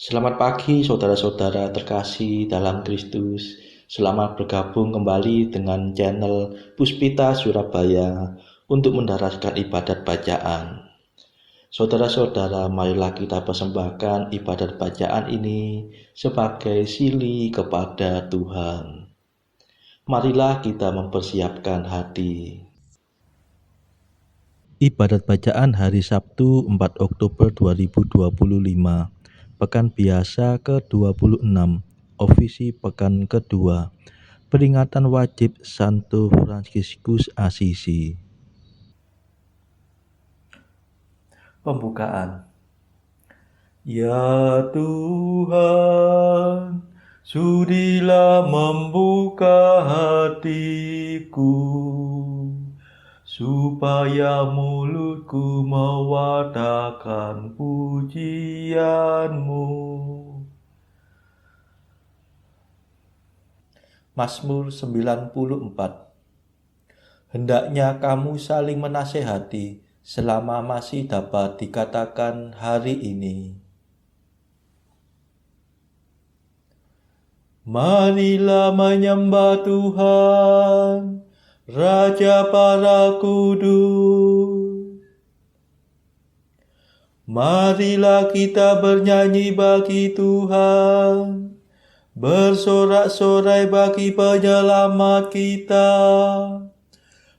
Selamat pagi saudara-saudara terkasih dalam Kristus. Selamat bergabung kembali dengan channel Puspita Surabaya untuk mendaraskan ibadat bacaan. Saudara-saudara, marilah kita persembahkan ibadat bacaan ini sebagai sili kepada Tuhan. Marilah kita mempersiapkan hati. Ibadat bacaan hari Sabtu 4 Oktober 2025, Pekan Biasa ke-26, Ofisi Pekan kedua, Peringatan Wajib Santo Fransiskus Asisi. Pembukaan. Ya Tuhan, sudilah membuka hatiku, supaya mulutku mewartakan pujian-Mu. Mazmur 94. Hendaknya kamu saling menasehati selama masih dapat dikatakan hari ini. Marilah menyembah Tuhan, Raja para kudus. Marilah kita bernyanyi bagi Tuhan, bersorak-sorai bagi penyelamat kita,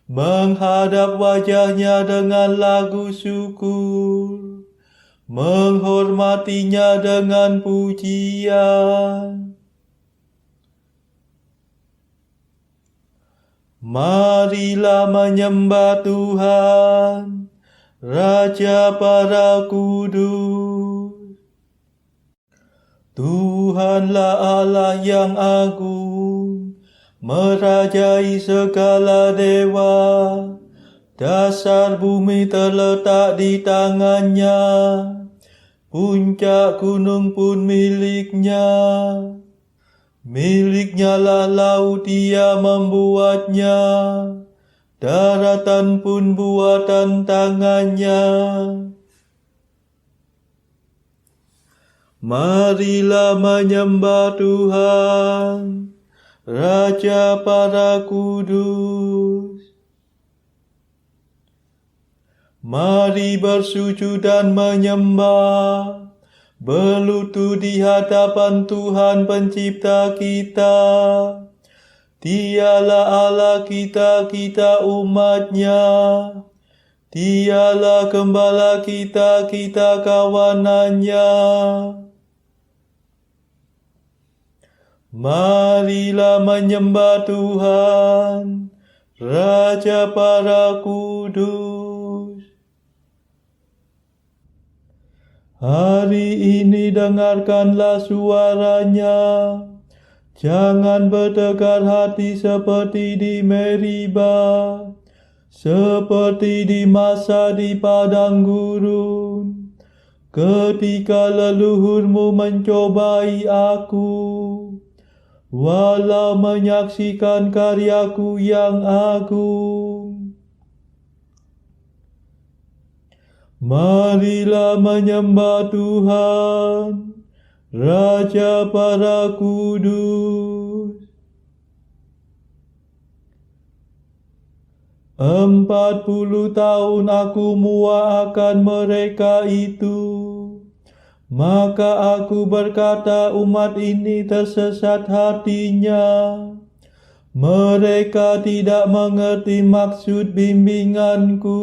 menghadap wajahnya dengan lagu syukur, menghormatinya dengan pujian. Marilah menyembah Tuhan, Raja para kudus. Tuhanlah Allah yang agung, merajai segala dewa. Dasar bumi terletak di tangannya, puncak gunung pun miliknya. Miliknya lah laut, dia membuatnya, daratan pun buatan tangannya. Marilah menyembah Tuhan, Raja para kudus. Mari bersujud dan menyembah, berlutut di hadapan Tuhan pencipta kita. Dialah Allah kita, kita umatnya. Dialah gembala kita, kita kawanannya. Marilah menyembah Tuhan, Raja para kudus. Hari ini dengarkanlah suaranya, jangan bertegar hati seperti di Meriba, seperti di masa di padang gurun, ketika leluhurmu mencobai aku, walau menyaksikan karyaku yang agung. Marilah menyembah Tuhan, Raja para kudus. 40 tahun aku muak akan mereka itu. Maka aku berkata, umat ini tersesat hatinya. Mereka tidak mengerti maksud bimbinganku.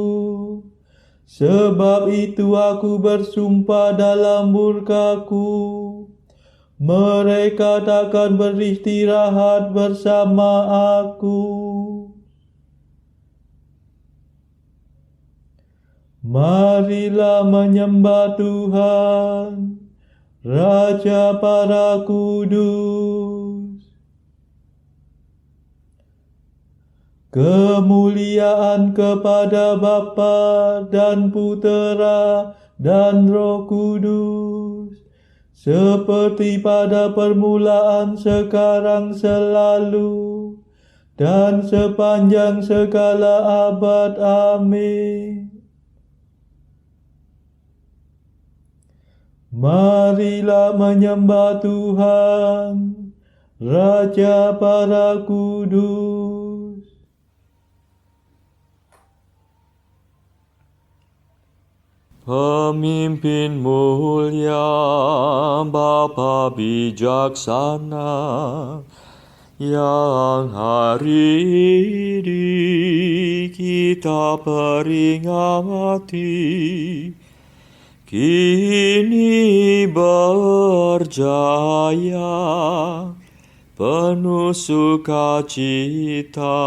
Sebab itu aku bersumpah dalam murkaku, mereka takkan beristirahat bersama aku. Marilah menyembah Tuhan, Raja para kudus. Kemuliaan kepada Bapa dan Putera dan Roh Kudus, seperti pada permulaan, sekarang, selalu, dan sepanjang segala abad. Amin. Marilah menyembah Tuhan, Raja para kudus. Pemimpin mulia, Bapa bijaksana, yang hari ini kita peringati, kini berjaya penuh sukacita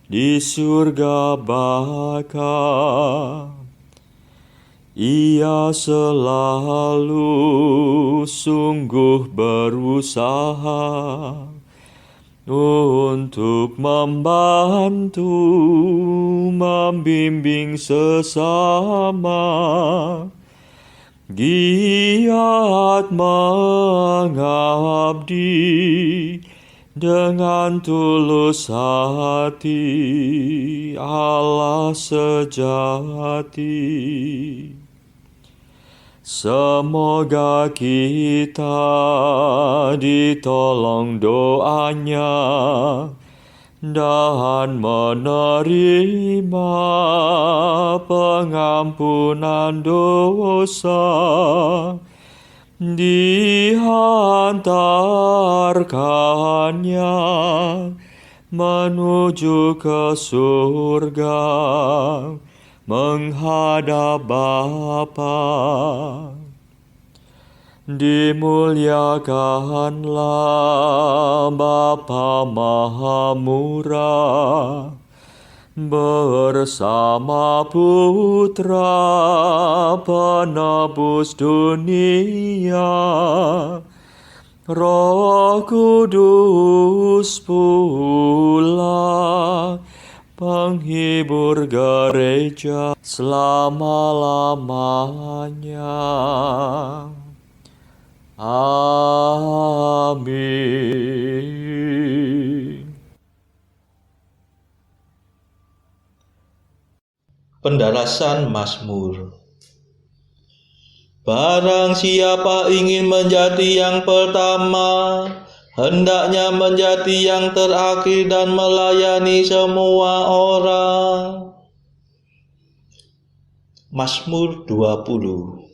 di surga baka. Ia selalu sungguh berusaha untuk membantu, membimbing sesama, giat mengabdi dengan tulus hati Allah sejati. Semoga kita ditolong doanya dan menerima pengampunan dosa, dihantarkannya menuju ke surga, menghadap Bapa. Dimuliakanlah Bapa Maha Murah bersama Putra Penebus dunia, Roh Kudus pula penghibur gereja selama-lamanya. Amin. Pendalasan Mazmur. Barang siapa ingin menjadi yang pertama, hendaknya menjadi yang terakhir dan melayani semua orang. Mazmur 20.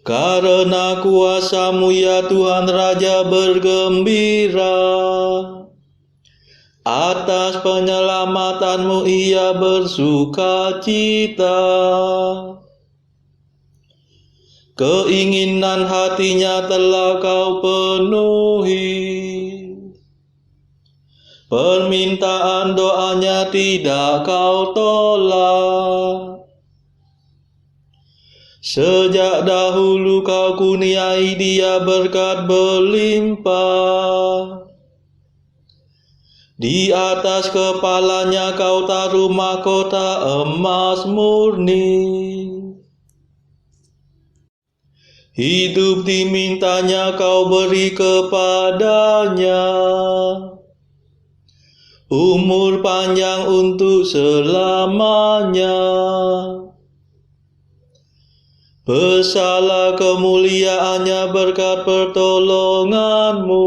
Karena kuasa-Mu ya Tuhan Raja bergembira, atas penyelamatan-Mu ia bersukacita. Keinginan hatinya telah Kau penuhi, permintaan doanya tidak Kau tolak. Sejak dahulu Kau kurniai dia berkat berlimpah. Di atas kepalanya Kau taruh mahkota emas murni. Hidup dimintanya Kau beri kepadanya, umur panjang untuk selamanya. Besarlah kemuliaannya berkat pertolongan-Mu.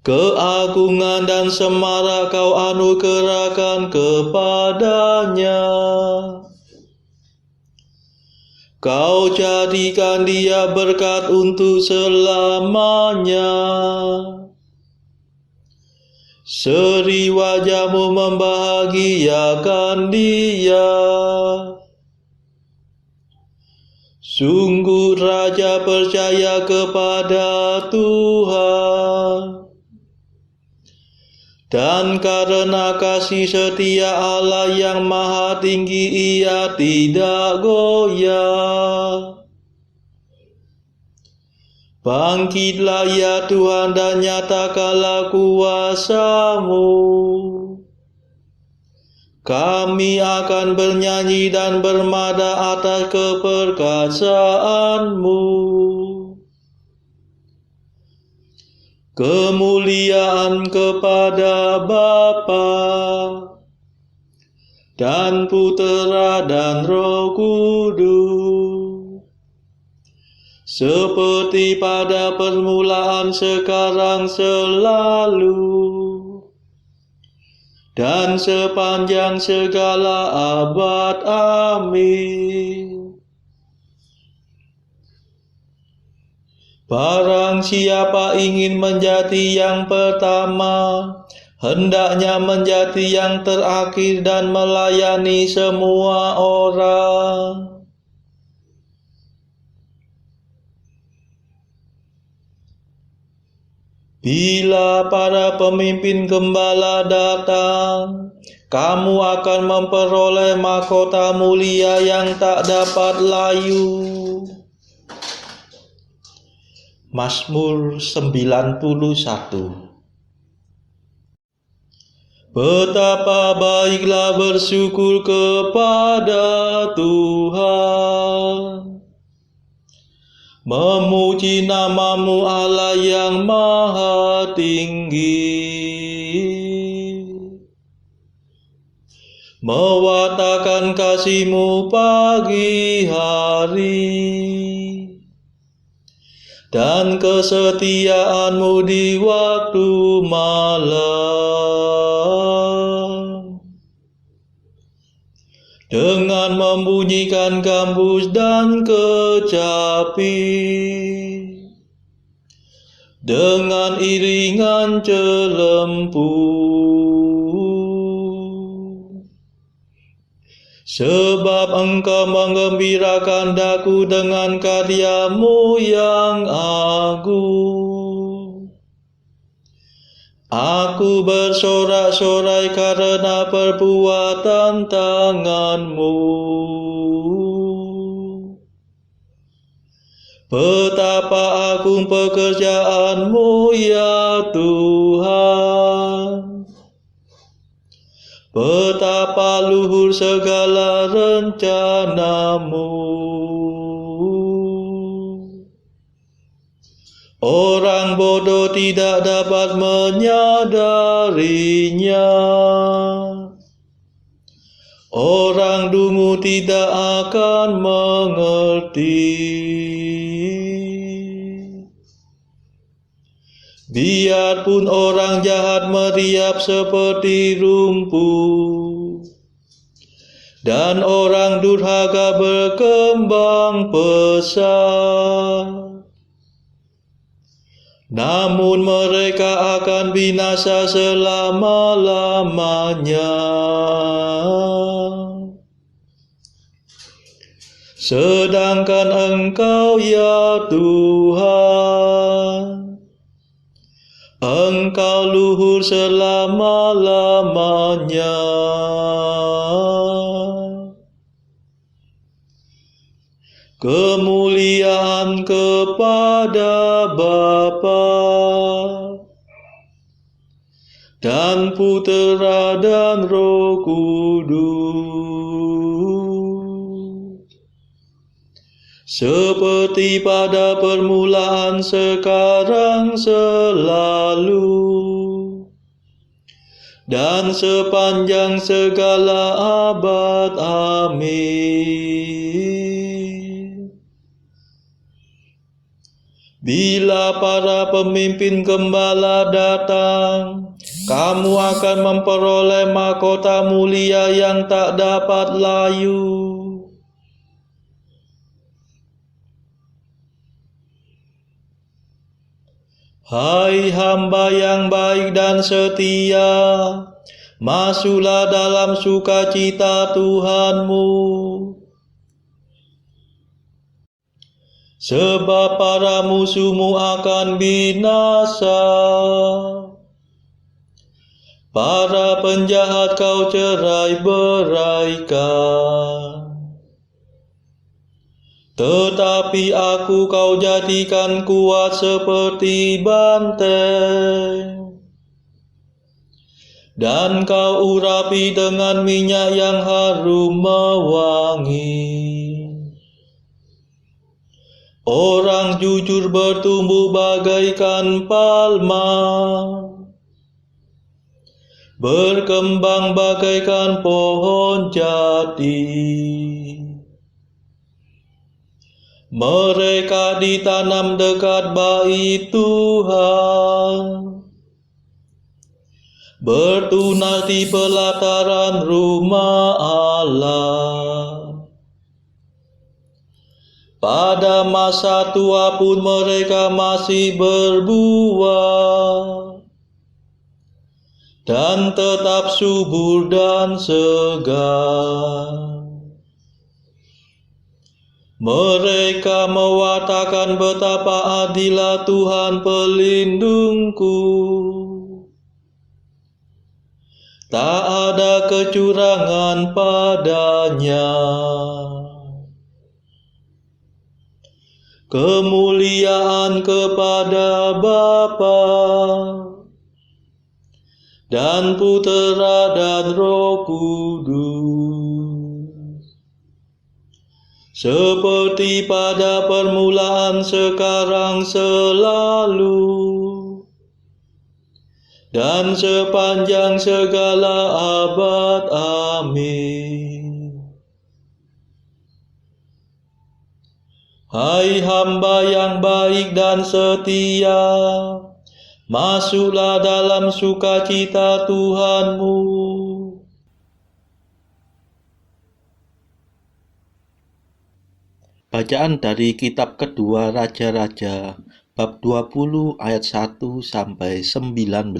Keagungan dan semarak Kau anugerahkan kepadanya. Kau jadikan dia berkat untuk selamanya. Seri wajah-Mu membahagiakan dia. Sungguh Raja percaya kepada Tuhan, dan karena kasih setia Allah yang maha tinggi ia tidak goyah. Bangkitlah ya Tuhan dan nyatakanlah kuasa-Mu. Kami akan bernyanyi dan bermada atas keperkasaan-Mu. Kemuliaan kepada Bapa dan Putera dan Roh Kudus, seperti pada permulaan, sekarang, selalu, dan sepanjang segala abad. Amin. Barang siapa ingin menjadi yang pertama, hendaknya menjadi yang terakhir dan melayani semua orang. Bila para pemimpin gembala datang, kamu akan memperoleh mahkota mulia yang tak dapat layu. Mazmur 91. Betapa baiklah bersyukur kepada Tuhan, memuji nama-Mu Allah yang maha tinggi, mewartakan kasih-Mu pagi hari, dan kesetiaan-Mu di waktu malam, dengan membunyikan gambus dan kecapi, dengan iringan celempu. Sebab Engkau menggembirakan daku dengan karya-Mu yang agung. Aku bersorak-sorai karena perbuatan tangan-Mu. Betapa agung pekerjaan-Mu, ya Tuhan. Betapa luhur segala rencana-Mu. Orang bodoh tidak dapat menyadarinya. Orang dungu tidak akan mengerti. Biarpun orang jahat meriap seperti rumput, dan orang durhaka berkembang pesat, namun mereka akan binasa selama-lamanya. Sedangkan Engkau, ya Tuhan, Engkau luhur selama-lamanya. Kemuliaan kepada Bapa dan Putera dan Roh Kudus, seperti pada permulaan, sekarang, selalu, dan sepanjang segala abad. Amin. Bila para pemimpin gembala datang, kamu akan memperoleh mahkota mulia yang tak dapat layu. Hai hamba yang baik dan setia, masuklah dalam sukacita Tuhanmu. Sebab para musuhmu akan binasa, para penjahat kau cerai-beraikan. Tetapi aku kau jadikan kuat seperti banteng, dan kau urapi dengan minyak yang harum mewangi. Orang jujur bertumbuh bagaikan palma, berkembang bagaikan pohon jati. Mereka ditanam dekat bait Tuhan, bertunas di pelataran rumah Allah. Pada masa tua pun mereka masih berbuah dan tetap subur dan segar. Mereka mewartakan betapa adilnya Tuhan pelindungku. Tak ada kecurangan padanya. Kemuliaan kepada Bapa dan Putera dan Roh Kudus, seperti pada permulaan, sekarang, selalu, dan sepanjang segala abad. Amin. Hai hamba yang baik dan setia, masuklah dalam sukacita Tuhanmu. Bacaan dari kitab kedua Raja-Raja, bab 20 ayat 1 sampai 19.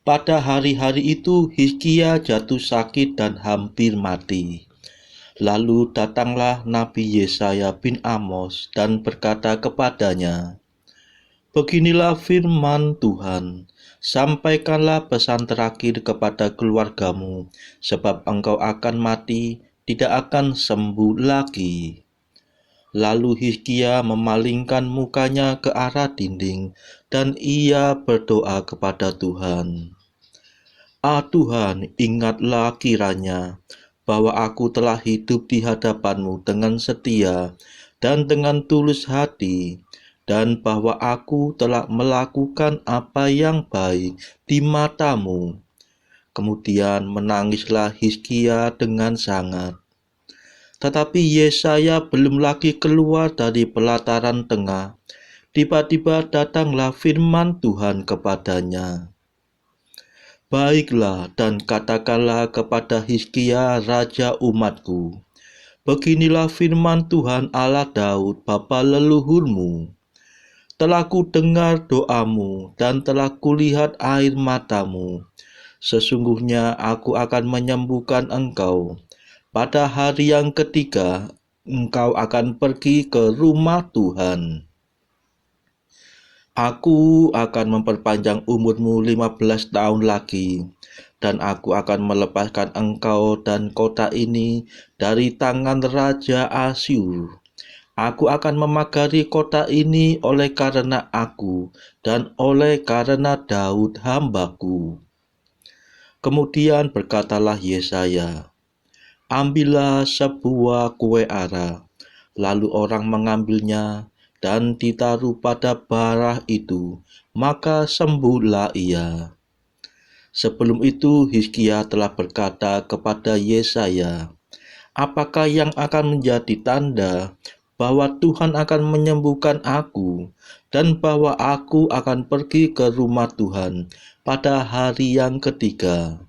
Pada hari-hari itu Hizkia jatuh sakit dan hampir mati. Lalu datanglah Nabi Yesaya bin Amos dan berkata kepadanya, "Beginilah firman Tuhan, sampaikanlah pesan terakhir kepada keluargamu, sebab engkau akan mati, tidak akan sembuh lagi." Lalu Hizkia memalingkan mukanya ke arah dinding, dan ia berdoa kepada Tuhan. Tuhan, ingatlah kiranya bahwa aku telah hidup di hadapan-Mu dengan setia dan dengan tulus hati, dan bahwa aku telah melakukan apa yang baik di mata-Mu. Kemudian menangislah Hizkia dengan sangat. Tetapi Yesaya belum lagi keluar dari pelataran tengah. Tiba-tiba datanglah firman Tuhan kepadanya. "Baiklah dan katakanlah kepada Hizkia raja umatku, beginilah firman Tuhan Allah Daud bapa leluhurmu. Telah ku dengar doamu dan telah kulihat air matamu. Sesungguhnya aku akan menyembuhkan engkau. Pada hari yang ketiga, engkau akan pergi ke rumah Tuhan. Aku akan memperpanjang umurmu 15 tahun lagi, dan aku akan melepaskan engkau dan kota ini dari tangan Raja Asyur. Aku akan memagari kota ini oleh karena aku dan oleh karena Daud hambaku." Kemudian berkatalah Yesaya, "Ambillah sebuah kue ara." Lalu orang mengambilnya dan ditaruh pada bara itu, maka sembuhlah ia. Sebelum itu Hizkia telah berkata kepada Yesaya, "Apakah yang akan menjadi tanda bahwa Tuhan akan menyembuhkan aku dan bahwa aku akan pergi ke rumah Tuhan pada hari yang ketiga?"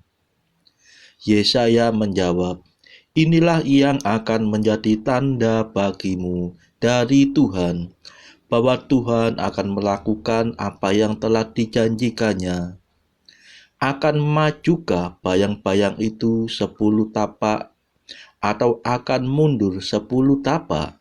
Yesaya menjawab, "Inilah yang akan menjadi tanda bagimu dari Tuhan, bahwa Tuhan akan melakukan apa yang telah dijanjikannya. Akan majukah bayang-bayang itu 10 tapak, atau akan mundur 10 tapak?"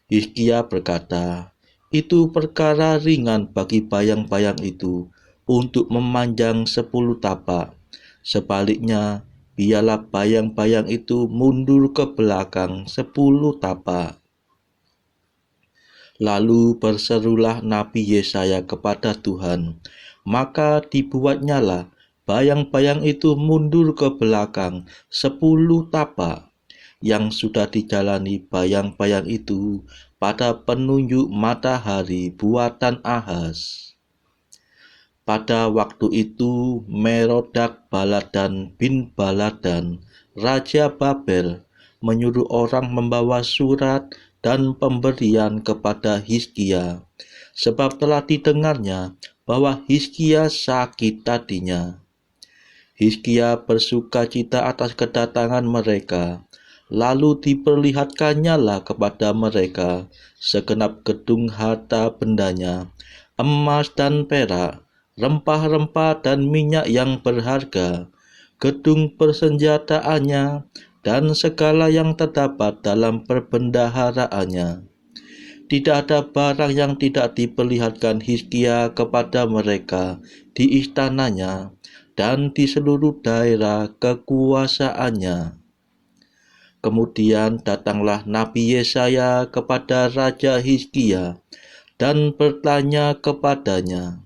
Hizkia berkata, "Itu perkara ringan bagi bayang-bayang itu untuk memanjang 10 tapak. Sebaliknya, biarlah bayang-bayang itu mundur ke belakang 10 tapak." Lalu berserulah Nabi Yesaya kepada Tuhan, maka dibuatnyalah bayang-bayang itu mundur ke belakang 10 tapak, yang sudah dijalani bayang-bayang itu pada penunjuk matahari buatan Ahaz. Pada waktu itu Merodak Baladan bin Baladan, Raja Babel, menyuruh orang membawa surat dan pemberian kepada Hizkia, sebab telah didengarnya bahwa Hizkia sakit tadinya. Hizkia bersukacita atas kedatangan mereka, lalu diperlihatkannyalah kepada mereka segenap gedung harta bendanya, emas dan perak, rempah-rempah dan minyak yang berharga, gedung persenjataannya, dan segala yang terdapat dalam perbendaharaannya. Tidak ada barang yang tidak diperlihatkan Hizkia kepada mereka di istananya dan di seluruh daerah kekuasaannya. Kemudian datanglah Nabi Yesaya kepada Raja Hizkia dan bertanya kepadanya,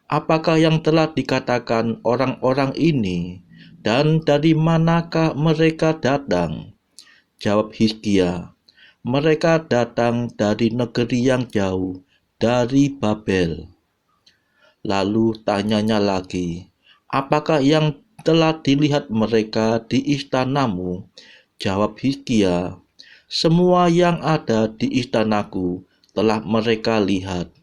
"Apakah yang telah dikatakan orang-orang ini, dan dari manakah mereka datang?" Jawab Hizkia, "Mereka datang dari negeri yang jauh, dari Babel." Lalu tanyanya lagi, "Apakah yang telah dilihat mereka di istanamu?" Jawab Hizkia, "Semua yang ada di istanaku telah mereka lihat.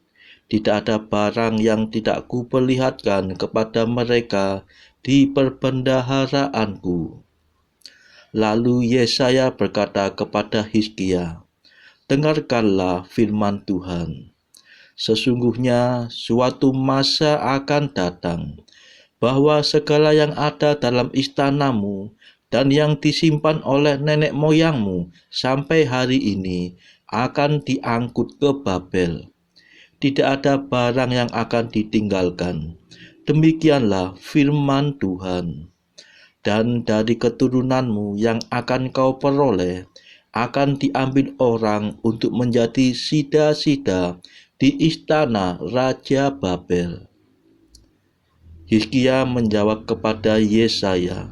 Tidak ada barang yang tidak kuperlihatkan kepada mereka di perbendaharaanku." Lalu Yesaya berkata kepada Hizkia, "Dengarkanlah firman Tuhan. Sesungguhnya suatu masa akan datang, bahwa segala yang ada dalam istanamu dan yang disimpan oleh nenek moyangmu sampai hari ini akan diangkut ke Babel. Tidak ada barang yang akan ditinggalkan. Demikianlah firman Tuhan. Dan dari keturunanmu yang akan kau peroleh akan diambil orang untuk menjadi sida-sida di istana Raja Babel." Hizkia menjawab kepada Yesaya,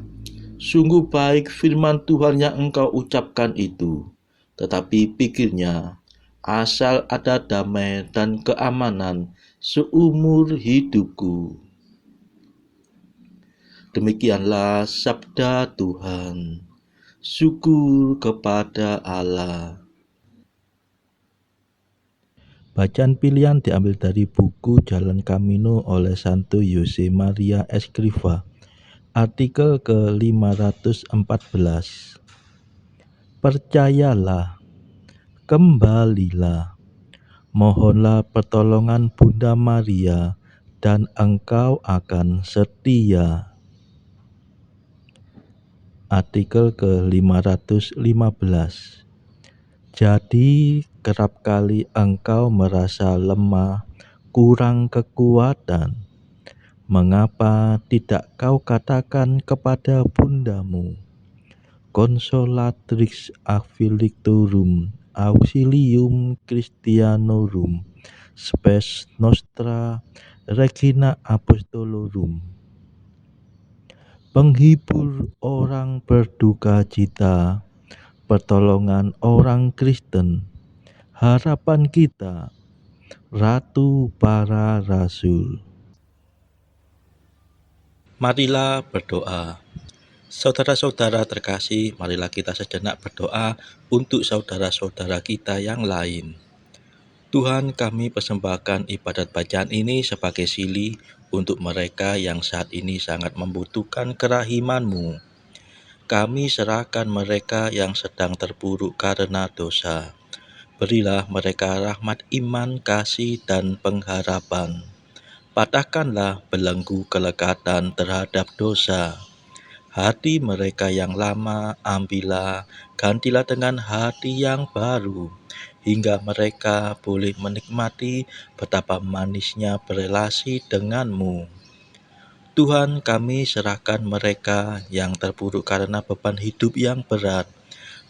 "Sungguh baik firman Tuhan yang engkau ucapkan itu, tetapi pikirnya, asal ada damai dan keamanan seumur hidupku." Demikianlah sabda Tuhan. Syukur kepada Allah. Bacaan pilihan diambil dari buku Jalan Camino oleh Santo Jose Maria Escrivá, artikel ke-514. Percayalah, kembalilah, mohonlah pertolongan Bunda Maria, dan engkau akan setia. Artikel ke-515. Jadi kerap kali engkau merasa lemah, kurang kekuatan. Mengapa tidak kau katakan kepada bundamu, "Consolatrix afflictorum auxilium Christianorum, spes nostra Regina Apostolorum"? Penghibur orang berduka cita, pertolongan orang Kristen, harapan kita, Ratu para Rasul. Marilah berdoa. Saudara-saudara terkasih, marilah kita sejenak berdoa untuk saudara-saudara kita yang lain. Tuhan, kami persembahkan ibadat bacaan ini sebagai sili untuk mereka yang saat ini sangat membutuhkan kerahiman-Mu. Kami serahkan mereka yang sedang terpuruk karena dosa. Berilah mereka rahmat iman, kasih, dan pengharapan. Patahkanlah belenggu kelekatan terhadap dosa. Hati mereka yang lama ambillah, gantilah dengan hati yang baru, hingga mereka boleh menikmati betapa manisnya berelasi denganmu. Tuhan, kami serahkan mereka yang terpuruk karena beban hidup yang berat.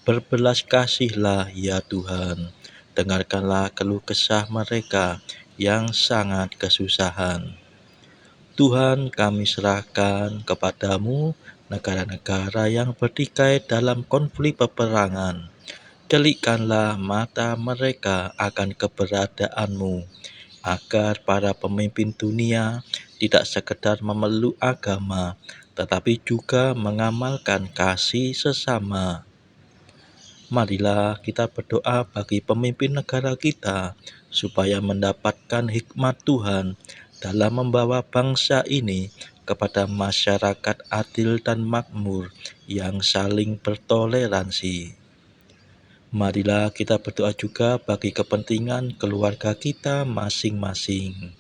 Berbelas kasihlah ya Tuhan, dengarkanlah keluh kesah mereka yang sangat kesusahan. Tuhan, kami serahkan kepadamu negara-negara yang bertikai dalam konflik peperangan. Celikkanlah mata mereka akan keberadaanmu, agar para pemimpin dunia tidak sekedar memeluk agama, tetapi juga mengamalkan kasih sesama. Marilah kita berdoa bagi pemimpin negara kita, supaya mendapatkan hikmat Tuhan dalam membawa bangsa ini kepada masyarakat adil dan makmur yang saling bertoleransi. Marilah kita berdoa juga bagi kepentingan keluarga kita masing-masing.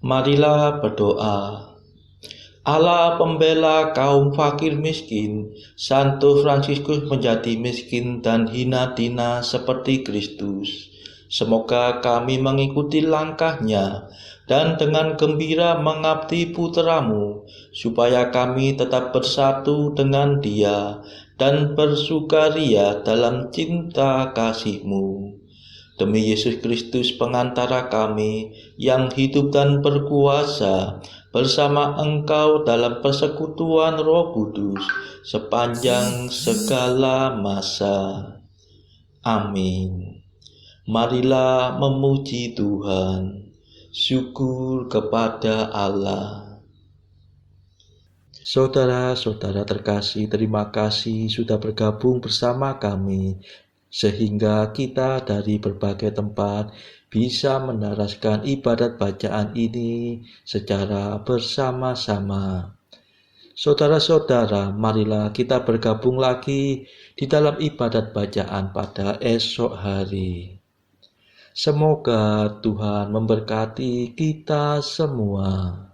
Marilah berdoa. Allah pembela kaum fakir miskin, Santo Fransiskus menjadi miskin dan hina-dina seperti Kristus. Semoga kami mengikuti langkahnya dan dengan gembira mengabdi putra-Mu, supaya kami tetap bersatu dengan Dia dan bersukaria dalam cinta kasih-Mu. Demi Yesus Kristus pengantara kami yang hidup dan berkuasa bersama Engkau dalam persekutuan Roh Kudus sepanjang segala masa. Amin. Marilah memuji Tuhan. Syukur kepada Allah. Saudara-saudara terkasih, terima kasih sudah bergabung bersama kami, sehingga kita dari berbagai tempat bisa menaraskan ibadat bacaan ini secara bersama-sama. Saudara-saudara, marilah kita bergabung lagi di dalam ibadat bacaan pada esok hari. Semoga Tuhan memberkati kita semua.